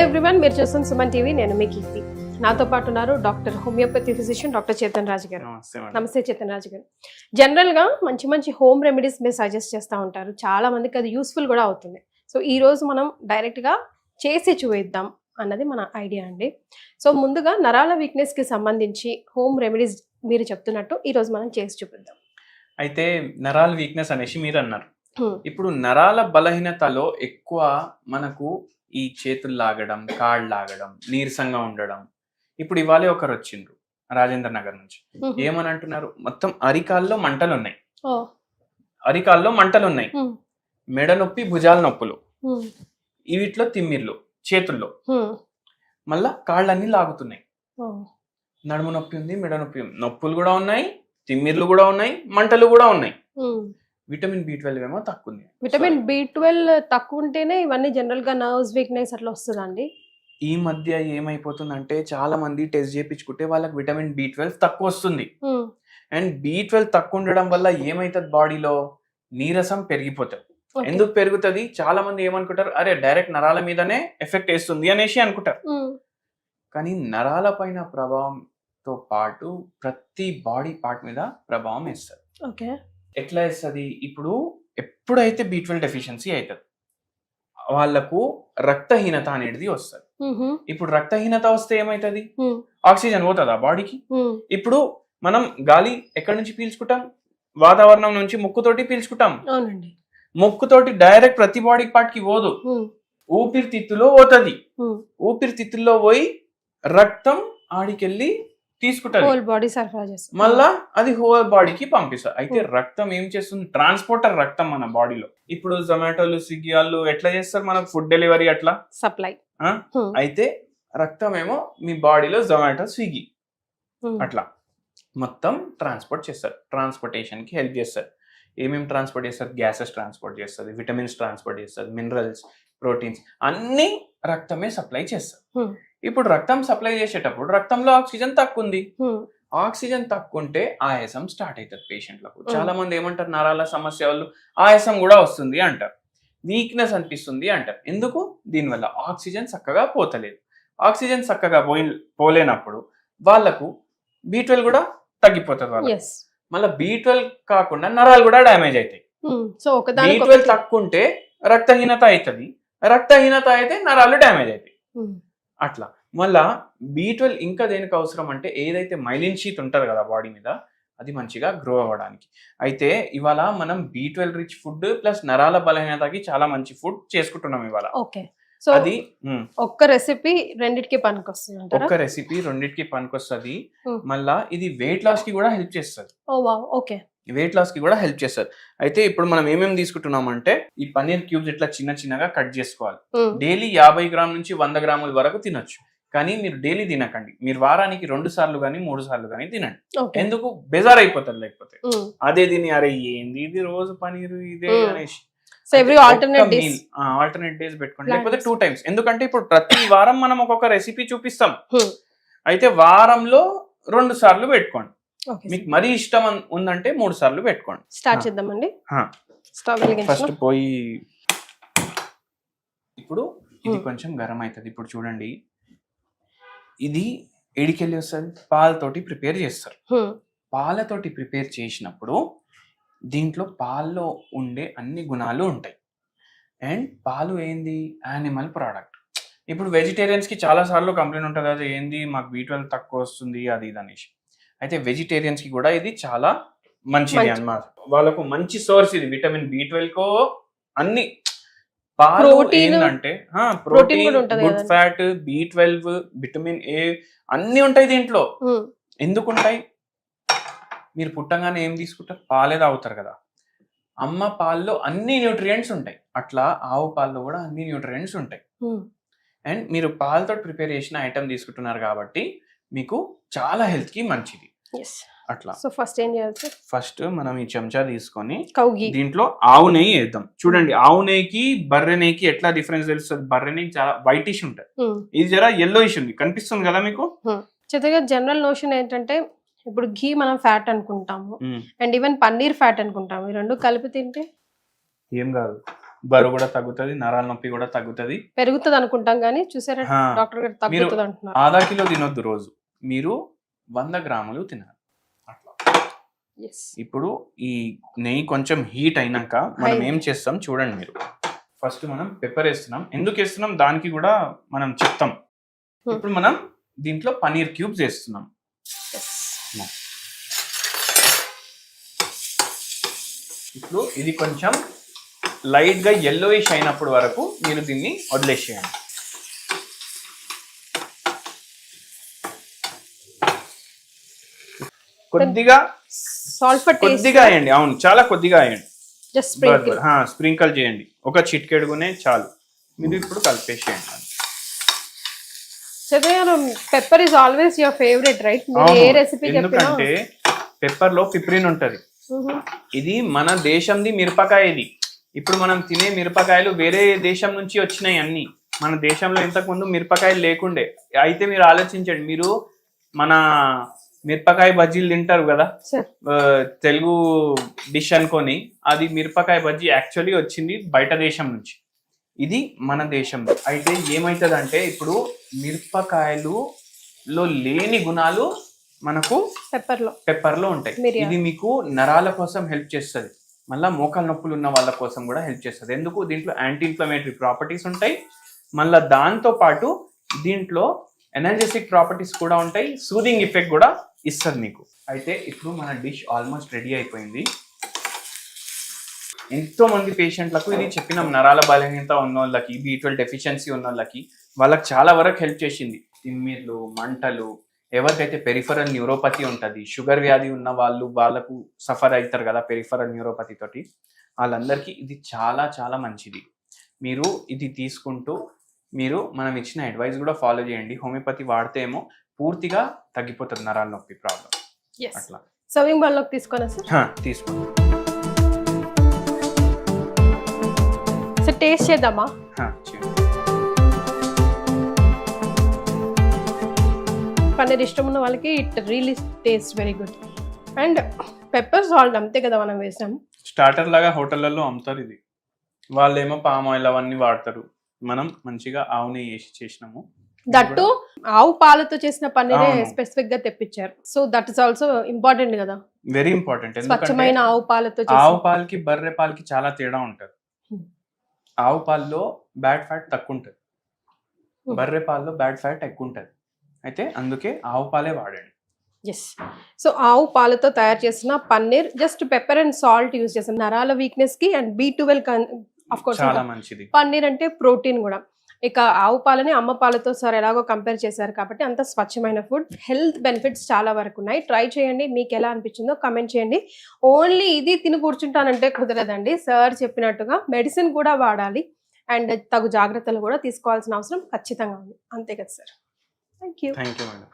Everyone, మీరు చూస్తున్న Suman TV. నేను మీ కీర్తి. నాతో పాటు ఉన్నారు doctor homeopathy physician doctor Chetan Raju గారు. నమస్తే చేతన్ రాజు గారు. జనరల్గా మంచి హోమ్ రెమెడీస్ మీరు సజెస్ట్ చేస్తూ ఉంటారు, చాలా మందికి అది యూస్ఫుల్ కూడా అవుతుంది. సో ఈ రోజు మనం డైరెక్ట్గా చేసి చూద్దాం అన్నది మన ఐడియా అండి. సో ముందుగా నరాల వీక్నెస్కి సంబంధించి హోమ్ రెమెడీస్ మీరు చెప్తున్నట్టు ఈరోజు మనం చేసి చూపిద్దాం. అయితే నరాల వీక్నెస్ అనేసి మీరు అన్నారు. ఇప్పుడు నరాల బలహీనతలో ఎక్కువ మనకు ఈ చేతులు లాగడం, కాళ్ళు లాగడం, నీరసంగా ఉండడం. ఇప్పుడు ఇవాళ ఒకరు వచ్చిండ్రు రాజేంద్ర నగర్ నుంచి. ఏమని అంటున్నారు, మొత్తం అరికాల్లో మంటలు ఉన్నాయి, మెడ నొప్పి, భుజాల నొప్పులు, వీటిలో తిమ్మిర్లు, చేతుల్లో, మళ్ళా కాళ్ళన్నీ లాగుతున్నాయి, నడుము నొప్పి ఉంది, మెడ నొప్పి ఉంది, నొప్పులు కూడా ఉన్నాయి, తిమ్మిర్లు కూడా ఉన్నాయి, మంటలు కూడా ఉన్నాయి. విటమిన్ B12 ఏమో తక్కువ ఉంది. విటమిన్ B12 తక్కువ ఉంటేనే ఇవన్నీ జనరల్ గా నర్వ్స్ వీక్నెస్ అట్లా వస్తుందండి. ఈ మధ్య ఏమైపోతుందంటే చాలా మంది టెస్ట్ చేయించుకుంటే వాళ్ళకి విటమిన్ B12 తక్కువ వస్తుంది. అండ్ B12 తక్కువ ఉండడం వల్ల ఏమైతుంది, బాడీలో నీరసం పెరిగిపోతుంది. ఎందుకు పెరుగుతుంది? చాలా మంది ఏమనుకుంటారు, అరే డైరెక్ట్ నరాల మీదనే ఎఫెక్ట్ వేస్తుంది అనేసి అనుకుంటారు. కానీ నరాల పైన ప్రభావంతో పాటు ప్రతి బాడీ పార్ట్ మీద ప్రభావం వేస్తుంది. ఓకే, ఎట్లా వేస్తుంది? ఇప్పుడు ఎప్పుడైతే B12 డెఫిషియన్సీ అవుతుంది వాళ్ళకు రక్తహీనత అనేది వస్తుంది. ఇప్పుడు రక్తహీనత వస్తే ఏమైతుంది, ఆక్సిజన్ పోతుందా బాడీకి? ఇప్పుడు మనం గాలి ఎక్కడి నుంచి పీల్చుకుంటాం? వాతావరణం నుంచి ముక్కుతోటి పీల్చుకుంటాం. ముక్కుతోటి డైరెక్ట్ ప్రతి బాడీ పార్ట్ కి పోదు, ఊపిరితిత్తులో పోతుంది. ఊపిరితిత్తుల్లో పోయి రక్తం ఆడికెళ్ళి తీసుకుంటారు, మళ్ళా అది హోల్ బాడీకి పంపిస్తారు. అయితే రక్తం ఏం చేస్తుంది? ట్రాన్స్పోర్టర్ రక్తం మన బాడీలో. ఇప్పుడు జొమాటోలు, స్విగ్గీ వాళ్ళు ఎట్లా చేస్తారు మనకు ఫుడ్ డెలివరీ, అట్లా సప్లై. అయితే రక్తం ఏమో మీ బాడీలో జొమాటో, స్విగ్గీ అట్లా మొత్తం ట్రాన్స్పోర్ట్ చేస్తారు. ట్రాన్స్పోర్టేషన్ కి హెల్ప్ చేస్తారు. ఏమేమి ట్రాన్స్పోర్ట్ చేస్తారు? గ్యాసెస్ ట్రాన్స్పోర్ట్ చేస్తుంది, విటమిన్స్ ట్రాన్స్పోర్ట్ చేస్తుంది, మినరల్స్, ప్రోటీన్స్ అన్ని రక్తమే సప్లై చేస్తారు. ఇప్పుడు రక్తం సప్లై చేసేటప్పుడు రక్తంలో ఆక్సిజన్ తక్కువ ఉంది. ఆక్సిజన్ తక్కువ ఉంటే ఆయాసం స్టార్ట్ అవుతుంది పేషెంట్లకు. చాలా మంది ఏమంటారు, నరాల సమస్య వాళ్ళు ఆయాసం కూడా వస్తుంది అంటారు, వీక్నెస్ అనిపిస్తుంది అంటారు. ఎందుకు? దీనివల్ల ఆక్సిజన్ చక్కగా పోతలేదు. ఆక్సిజన్ చక్కగా పోలేనప్పుడు వాళ్ళకు B12 కూడా తగ్గిపోతుంది. వాళ్ళకి మళ్ళీ B12 కాకుండా నరాలు కూడా డ్యామేజ్ అవుతాయి. B12 తక్కువ ఉంటే రక్తహీనత అవుతుంది, రక్తహీనత అయితే నరాలు డ్యామేజ్ అవుతాయి. అట్లా మళ్ళా B12 ఇంకా దేనికి అవసరం అంటే, ఏదైతే మైలిన్ షీత్ ఉంటుంది కదా బాడీ మీద, అది మంచిగా గ్రో అవ్వడానికి. అయితే ఇవాళ మనం B12 రిచ్ ఫుడ్ ప్లస్ నరాల బలహీనతకి చాలా మంచి ఫుడ్ చేసుకుంటున్నాం ఇవాళ. సో అది ఒక్క రెసిపీ రెండిటికి పనికొస్తుంది. ఒక్క రెసిపీ రెండిటికి పనికొస్తుంది. మళ్ళా ఇది వెయిట్ లాస్ కి కూడా హెల్ప్ చేస్తుంది. వెయిట్ లాస్ కి కూడా హెల్ప్ చేస్తారు. అయితే ఇప్పుడు మనం ఏమేమి తీసుకుంటున్నాం అంటే, ఈ పన్నీర్ క్యూబ్స్ ఇట్లా చిన్నగా కట్ చేసుకోవాలి. డైలీ 50 గ్రాముల నుంచి 100 గ్రాముల వరకు తినొచ్చు. కానీ మీరు డైలీ తినకండి, మీరు వారానికి 2 సార్లు కానీ 3 సార్లు కానీ తినండి. ఎందుకు? బెజార్ అయిపోతారు. లేకపోతే అదే తిని అరే ఏంది ఇది రోజు పనీరు ఇదే అనేసి ఆల్టర్నేట్ డేస్ పెట్టుకోండి, లేకపోతే 2 times. ఎందుకంటే ఇప్పుడు ప్రతి వారం మనం ఒక్కొక్క రెసిపీ చూపిస్తాం. అయితే వారంలో 2 సార్లు పెట్టుకోండి. మీకు మరీ ఇష్టం ఉందంటే 3 సార్లు పెట్టుకోండి. స్టార్ట్ చేద్దామండి. ఫస్ట్ పోయి ఇప్పుడు ఇది కొంచెం గరం అవుతుంది. ఇప్పుడు చూడండి, ఇది ఎడికెళ్ళి వస్తుంది, పాలతోటి ప్రిపేర్ చేస్తారు. పాలతోటి ప్రిపేర్ చేసినప్పుడు దీంట్లో పాల్లో ఉండే అన్ని గుణాలు ఉంటాయి. అండ్ పాలు ఏంది? Animal product. ఇప్పుడు వెజిటేరియన్స్ కి చాలా సార్లు కంప్లైంట్ ఉంటుంది, అది ఏంది మాకు B12 తక్కువ వస్తుంది అది ఇది అనేసి. అయితే వెజిటేరియన్స్ కి కూడా ఇది చాలా మంచిది అన్నమాట. వాళ్ళకు మంచి సోర్స్ ఇది. విటమిన్ B12 కో అన్ని పాలు ఏంటంటే protein, good fat, B12, vitamin A అన్ని ఉంటాయి దీంట్లో. ఎందుకు ఉంటాయి? మీరు పుట్టంగానే ఏం తీసుకుంటారు? పాలే తాగుతారు కదా. అమ్మ పాల్లో అన్ని న్యూట్రియంట్స్ ఉంటాయి, అట్లా ఆవు పాల్లో కూడా అన్ని న్యూట్రియంట్స్ ఉంటాయి. అండ్ మీరు పాలతో ప్రిపేర్ చేసిన ఐటమ్ తీసుకుంటున్నారు కాబట్టి మీకు చాలా హెల్త్ కి మంచిది. అట్లా ఫస్ట్ మనం ఈ చెంచా తీసుకొని దీంట్లో ఆవు నెయ్యి వేద్దాం. చూడండి, ఆవు నెయ్యికి బర్రె నెయ్యికి ఎట్లా డిఫరెన్స్ తెలుస్తుంది? బర్రె నెయ్యి చాలా వైటిష్ ఉంటుంది, ఇది జరా yellowish ఉంది. కనిపిస్తుంది కదా మీకు? జనరల్ నోషన్ ఏంటంటే, ఇప్పుడు ఘీ మనం ఫ్యాట్ అనుకుంటాము, అండ్ ఈవెన్ పన్నీర్ ఫ్యాట్ అనుకుంటాము. ఈ రెండు కలిపి తింటే ఏం కాదు. బరువు కూడా తగ్గుతుంది, నరాల నొప్పి కూడా తగ్గుతుంది. పెరుగుతుంది అనుకుంటాం కానీ చూసారా డాక్టర్ గారు తగ్గుతుంది అంటున్నారు. ½ కిలో తినొద్దు రోజు, మీరు 100 గ్రాములు తినాలి అట్లా. ఇప్పుడు ఈ నెయ్యి కొంచెం హీట్ అయినాక మనం ఏం చేస్తాం చూడండి మీరు. ఫస్ట్ మనం పెప్పర్ వేస్తున్నాం. ఎందుకు వేస్తున్నాం దానికి కూడా మనం చెప్తాం. ఇప్పుడు మనం దీంట్లో పనీర్ క్యూబ్స్ వేస్తున్నాం. ఇప్పుడు ఇది కొంచెం లైట్ గా yellowish అయినప్పుడు వరకు మీరు దీన్ని వదిలేసేయండి. కొద్దిగా సాల్ట్ కొద్దిగా వేయండి. అవును, చాలా కొద్దిగా వేయండి. జస్ట్ స్ప్రింకల్ చేయండి, ఒక చిటికెడుగునే చాలు. మీరు ఇప్పుడు కలిపేసేయండి. Pepper is always your favourite right? ఏ రెసిపీ ఎందుకంటే పెప్పర్ లో పిప్రిన్ ఉంటది. ఇది మన దేశంది మిరపకాయ. ఇది ఇప్పుడు మనం తినే మిరపకాయలు వేరే దేశం నుంచి వచ్చినాయి అన్ని. మన దేశంలో ఇంతకు ముందు మిరపకాయలు లేకుండే. అయితే మీరు ఆలోచించండి, మీరు మన మిరపకాయ బజ్జీలు తింటారు కదా తెలుగు డిష్ అనుకొని, అది మిరపకాయ బజ్జీ యాక్చువల్లీ వచ్చింది బయట దేశం నుంచి, ఇది మన దేశంలో. అయితే ఏమైతుందంటే ఇప్పుడు మిరపకాయలులో లేని గుణాలు మనకు పెప్పర్లో ఉంటాయి. ఇది మీకు నరాల కోసం హెల్ప్ చేస్తుంది, మళ్ళీ మోకాల నొప్పులు ఉన్న వాళ్ళ కోసం కూడా హెల్ప్ చేస్తుంది. ఎందుకు? దీంట్లో యాంటీ ఇన్ఫ్లమేటరీ ప్రాపర్టీస్ ఉంటాయి, మళ్ళీ దాంతో పాటు దీంట్లో ఎనర్జెటిక్ ప్రాపర్టీస్ కూడా ఉంటాయి, సూదింగ్ ఎఫెక్ట్ కూడా ఇస్తుంది మీకు. అయితే ఇప్పుడు మన డిష్ ఆల్మోస్ట్ రెడీ అయిపోయింది. ఎంతో మంది పేషెంట్లకు ఇది చెప్పినాం, నరాల బలహీనత ఉన్న వాళ్ళకి, B12 డెఫిషియన్సీ ఉన్న వాళ్ళకి, వాళ్ళకి చాలా వరకు హెల్ప్ చేసింది. తిమ్మిర్లు, మంటలు, ఎవరికైతే పెరిఫరల్ న్యూరోపతి ఉంటుంది, షుగర్ వ్యాధి ఉన్న వాళ్ళకు సఫర్ అవుతారు కదా పెరిఫరల్ న్యూరోపతి తోటి, వాళ్ళందరికీ ఇది చాలా చాలా మంచిది. మీరు ఇది తీసుకుంటూ మీరు మనం ఇచ్చిన అడ్వైస్ కూడా ఫాలో చేయండి. హోమియోపతి వాడితే ఏమో పూర్తిగా తగ్గిపోతుంది నరాల నొప్పి ప్రాబ్లం. అట్లా సర్వింగ్ బౌల్ లోకి తీసుకోనా సార్? తీసుకోండి. సో టేస్ట్ చేద్దామా? పన్నీర్ ఇష్టం ఉన్న వాళ్ళకి it really taste very good. And pepper salt అంతే కదా మనం వేసాం. స్టార్టర్ లాగా హోటళ్లలో అమ్ముతారు ఇది. వాళ్ళేమో పామ్ ఆయిల్ అవన్నీ వాడతారు, మనం మంచిగా ఆవు నెయ్యి వేసి చేసినాము. దట్టు ఆవు పాలతో చేసిన పన్నీరే స్పెసిఫిక్ గా తెప్పించారు. So that is also important కదా, వెరీ ఇంపార్టెంట్. స్వచ్ఛమైన ఆవు పాలతో. ఆవు పాలకి బర్రె పాలకి చాలా తేడా ఉంటది. ఆవు పాలలో బ్యాడ్ ఫ్యాట్ తక్కువ ఉంటది, బర్రె పాలలో బ్యాడ్ ఫ్యాట్ ఎక్కువ ఉంటది. అయితే అందుకే ఆవు పాలే వాడండి. సో ఆవు పాలతో తయారు చేసిన paneer, just pepper and salt use చేస్తాం. నరాల వీక్నెస్ కి అండ్ B12 ఆఫ్ కోర్స్ చాలా మంచిది. పన్నీర్ అంటే ప్రోటీన్ కూడా. ఇక ఆవు పాలని అమ్మ పాలతో సార్ ఎలాగో కంపేర్ చేశారు కాబట్టి అంత స్వచ్ఛమైన ఫుడ్. హెల్త్ బెనిఫిట్స్ చాలా వరకు ఉన్నాయి. ట్రై చేయండి, మీకు ఎలా అనిపించిందో కమెంట్ చేయండి. ఓన్లీ ఇది తిని కూర్చుంటానంటే కుదరదండి. సార్ చెప్పినట్టుగా మెడిసిన్ కూడా వాడాలి అండ్ తగు జాగ్రత్తలు కూడా తీసుకోవాల్సిన అవసరం ఖచ్చితంగా ఉంది. అంతే కదా sir? Thank you. Thank you madam.